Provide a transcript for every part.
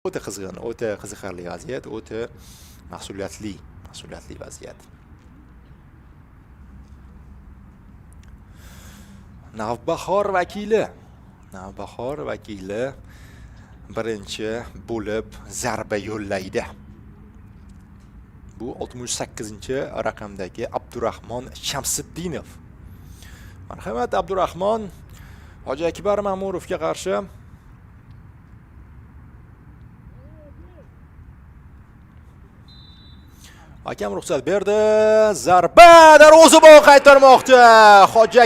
o'ta qizg'in, o'ta qiziqarli vaziyat, o'ta mas'uliyatli vaziyat. Navbahor vakili birinchi bo'lib zarba yo'llaydi. Bu 68-raqamdagi Abdurahmon Shamsiddinov. Marhamat Abdurahmon Hoji Akbar Ma'murovga qarshi hakam ruxsat berdi. Zarba darvozabon qaytarmoqchi. Hoji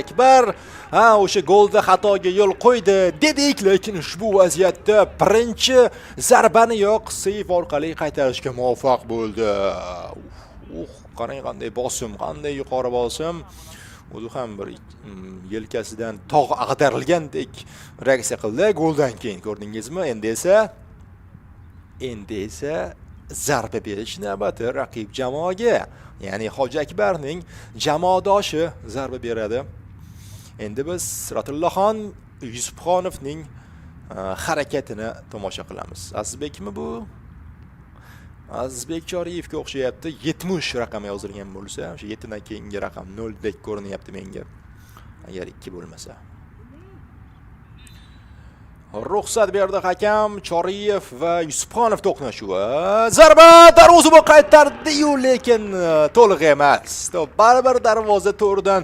Akbar o'sha golda xatoga yo'l qo'ydi dedik, lekin ushbu vaziyatda birinchi zarbani yo'q seyf orqali qaytarishga muvaffaq bo'ldi. Qarang qanday bosim, qanday yuqori bosim. O'zi ham bir yelkasidan tog' ag'darilgandek reaksiya qildi goldan keyin, ko'rdingizmi? Endi esa zarba berish navbati raqib jamoaga, ya'ni Hoji Akbarning jamoadoshi zarba beradi. Endi biz Siratullaxon Yusufxonovning harakatini tomosha qilamiz. Azizbekmi bu? Azizbek Choriyevga o'xshayapti. 70 raqam yozilgan bo'lsa, o'sha 7 dan keyingi raqam 0 dek ko'rinyapti menga. Agar 2 bo'lmasa. Ruxsat berdi hakam. Choriyev va Yusufxonov to'qnashuvi. Zarba darvozabon qaytardi-yu, lekin to'liq emas. Baribir darvoza to'ridan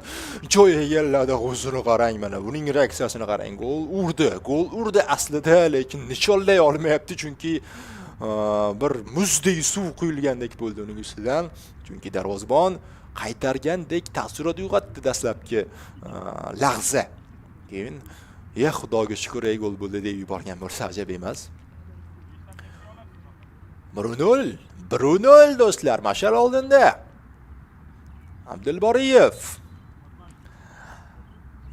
joy egalladi. O'zini qarang, mana buning reaksiyasini qarang. Gol urdi aslida, lekin nishonlay olmayapti, chunki bir muzdek suv quyilgandek bo'ldi uning ustidan. Chunki darvozabon qaytargandek taassurot uyg'otdi dastlabki lahza. Keyin Xudoga shukr, gol bo'ldi deb yuborgan bo'lsa ajab emas. 1-0 do'stlar, mashal oldinda. Abdulboriyev.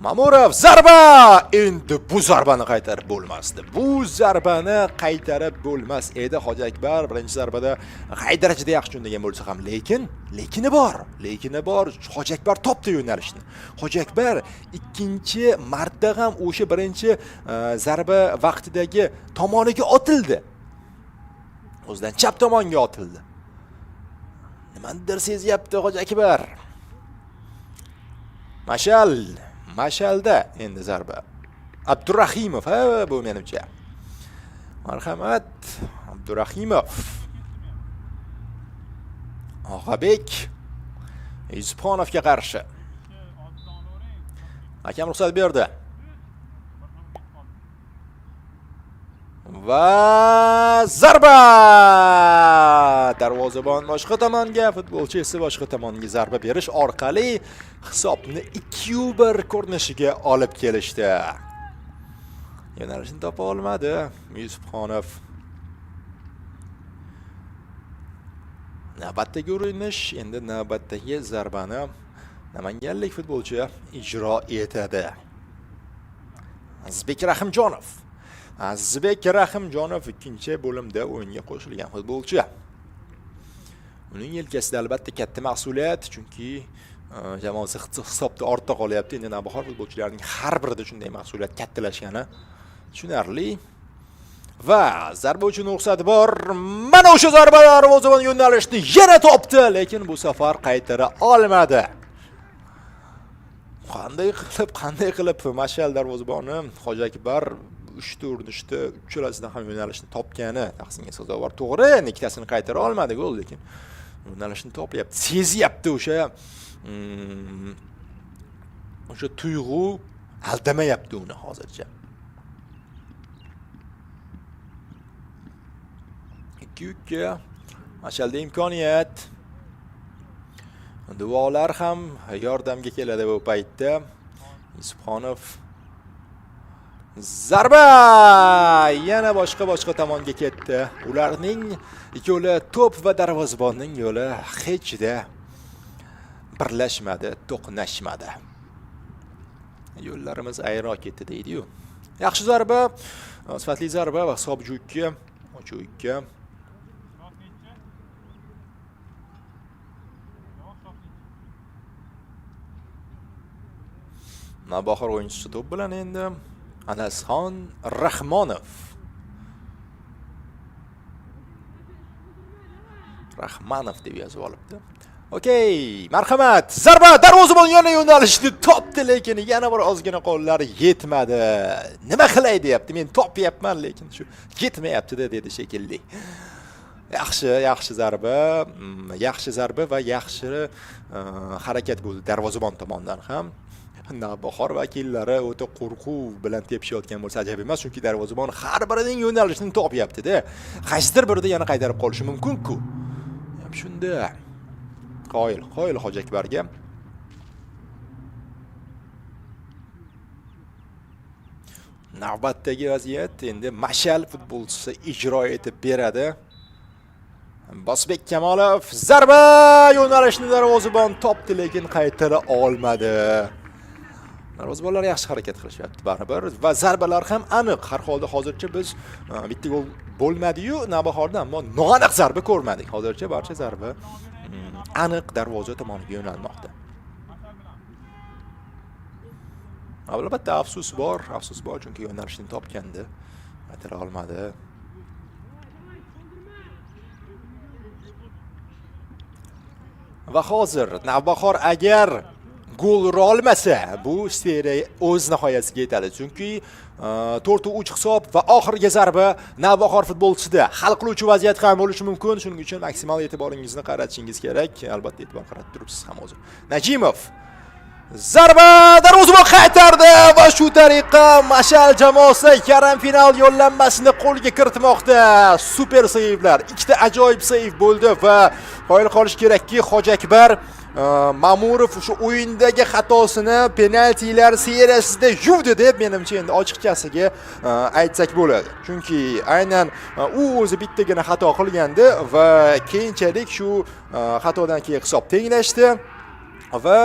Ma'murov zarba! Endi bu zarbani qaytarib bo'lmas edi. Hoji Akbar birinchi zarbada qay darajada yaxshi o'ynagan bo'lsa ham, lekini bor. Hoji Akbar topdi yo'nalishni. Hoji Akbar ikkinchi marta ham o'sha birinchi zarba vaqtidagi tomoniga otildi. O'zidan chap tomonga otildi. Nimadir sezyapti Hoji Akbar. Mashalda endi zarba. Abdurahimov, bu menimcha. Marhamat Abdurahimov. Og'abek Yusufxonovga qarshi. Hakam ruxsat berdi. Va zarba! Darvozabon boshqa tomonga, futbolchi esa boshqa tomonga zarba berish orqali hisobni 2-1 ko'rinishiga olib kelishdi. Yo'nalishni topa olmadi Yusufxonov. Navbatdagi urinish, endi navbatdagi zarbani namanganlik futbolchi ijro etadi. Azizbek Rahimjonov ikkinchi bo'limda o'yinga qo'shilgan futbolchi. Uning yelkasida albatta katta mas'uliyat, chunki jamoasi hisobda ortda qolyapti. Endi Navbahor futbolchilarining har birida shunday mas'uliyat kattalashgani tushunarli. Va zarba uchun ruxsat bor. Mana o'sha zarba darvozabon yo'nalishni yana topdi, lekin bu safar qaytara olmadi. Qanday qilib mashal darvozaboni Hoji Akbar 3 urinishda uchalasidan ham yo'nalishni topgani tahsinga sazovor. To'g'ri, ikkitasini qaytara olmadi gol, lekin yo'nalishni topyapti, sezyapti. O'sha tuyg'u aldamayapti uni hozircha. 2-2 mashalda imkoniyat. Duolar ham yordamga keladi bu paytda. Yusufxonov zarba! Yana boshqa tomonga ketdi. Ularning yo'li, to'p va darvozabonning yo'li hechda birlashmadi, to'qnashmadi. Yo'llarimiz ayro ketdi deydi-yu. Yaxshi zarba, sifatli zarba va hisob 3-2. Navbahor o'yinchisi to'p bilan endi Anasxon Rahmonov. Rahmanov deb yozib olibdi. Okey, marhamat. Zarba darvozabon yana yo'nalishni topdi, lekin yana bir ozgina qo'llari yetmadi. Nima qilay deyapti? Men topyapman, lekin shu yetmayapti-da dedi shekilli. Yaxshi zarba va yaxshi harakat bo'ldi darvozabon tomonidan ham. Navbahor vakillari o'ta qo'rquv bilan tepishayotgan bo'lsa ajab emas, chunki darvozabon har birining yo'nalishini topyapti-da. Qaysidir birida yana qaytarib qolishi mumkin-ku. Ham shunda qoyil Hojiakbarga. Navbatdagi vaziyat endi Mashal futbolchisi ijro etib beradi. Bosbek Kamolov zarba yo'nalishini darvozabon topdi, lekin qaytara olmadi. Darvozabonlar yaxshi harakat qilishyapti baribir va zarbalar ham aniq. Har holda hozircha biz bitta gol bo'lmadi-yu Navbahorda, ammo noaniq zarba ko'rmadik. Hozircha barcha zarba aniq darvoza tomoniga yo'nalmoqda. Albatta afsus bor chunki yo'nalishni topgandi, qaytara olmadi. Va hozir Navbahor agar gol ura olmasa, bu seriya o'z nihoyasiga yetadi. Chunki 4-3 hisob va oxirgi zarba Navbahor futbolchisida hal qiluvchi vaziyat ham bo'lishi mumkin. Shuning uchun maksimal e'tiboringizni qaratishingiz kerak. Albatta e'tibor qaratib turibsiz ham o'zi. Najimov zarba darvozabon qaytardi va shu tariqa Mashal jamoasi yarim final yo'llanmasini qo'lga kiritmoqda. Super seyvlar, ikkita ajoyib seyv bo'ldi va qoyil qolish kerakki, Hojiakbar Mamurov o'sha o'yindagi xatosini penaltilar seriyasida yuvdi deb menimcha endi ochiqchasiga aytsak bo'ladi. Chunki aynan u o'zi bittagina xato qilgandi va keyinchalik shu xatodan keyin hisob tenglashdi va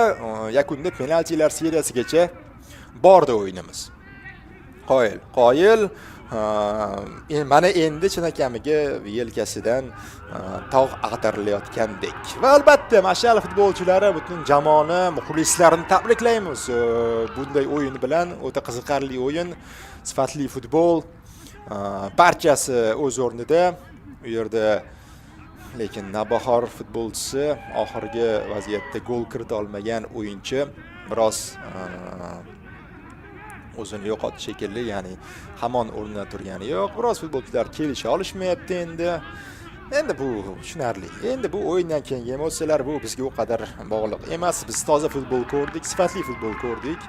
yakunda penaltilar seriyasigacha bordi o'yinimiz. Qoyil mana endi chinakamiga yelkasidan tog' ag'darilayotgandek. Va albatta Mashal futbolchilari butun jamoani, muxlislarini tabriklaymiz. Bunday o'yin bilan o'ta qiziqarli o'yin, sifatli futbol, barchasi o'z o'rnida. U yerda lekin Navbahor futbolchisi oxirgi vaziyatda gol kirita olmagan o'yinchi biroz o'zini yo'qotdi shekilli, ya'ni hamon o'rnidan turgani yo'q. Biroz futbolchilar kelisha olishmayapti endi. Endi bu tushunarli. Endi bu o'yindan keyingi emotsiyalar bu bizga u qadar bog'liq emas. Biz toza futbol ko'rdik, sifatli futbol ko'rdik.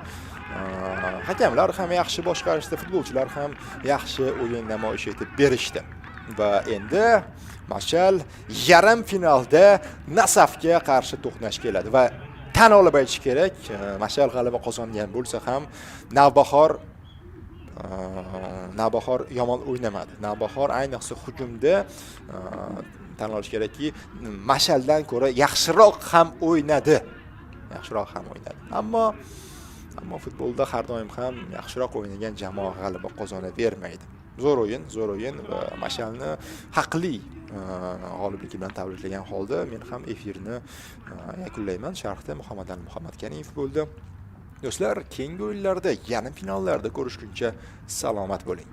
Hakamlar ham yaxshi boshqarishdi, futbolchilar ham yaxshi o'yin namoyish etib berishdi. Va endi Mashal yarim finalda Nasafga qarshi to'qnash keladi va tan olib aytish kerak, Mashal g'alaba qozongan bo'lsa ham Navbahor yomon o'ynamadi. Navbahor ayniqsa hujumda tan olish kerakki, Mashaldan ko'ra yaxshiroq ham o'ynadi. Ammo futbolda har doim ham yaxshiroq o'ynagan jamoa g'alaba qozonavermaydi. Zo'r o'yin va Mashalni haqli g'oliblik bilan tabriklagan holda men ham efirni yakunlayman. Sharhda Muhammadali Muhammadkaniyov bo'ldi. Do'stlar, keyingi o'yinlarda, yarim finallarda ko'rishguncha salomat bo'ling.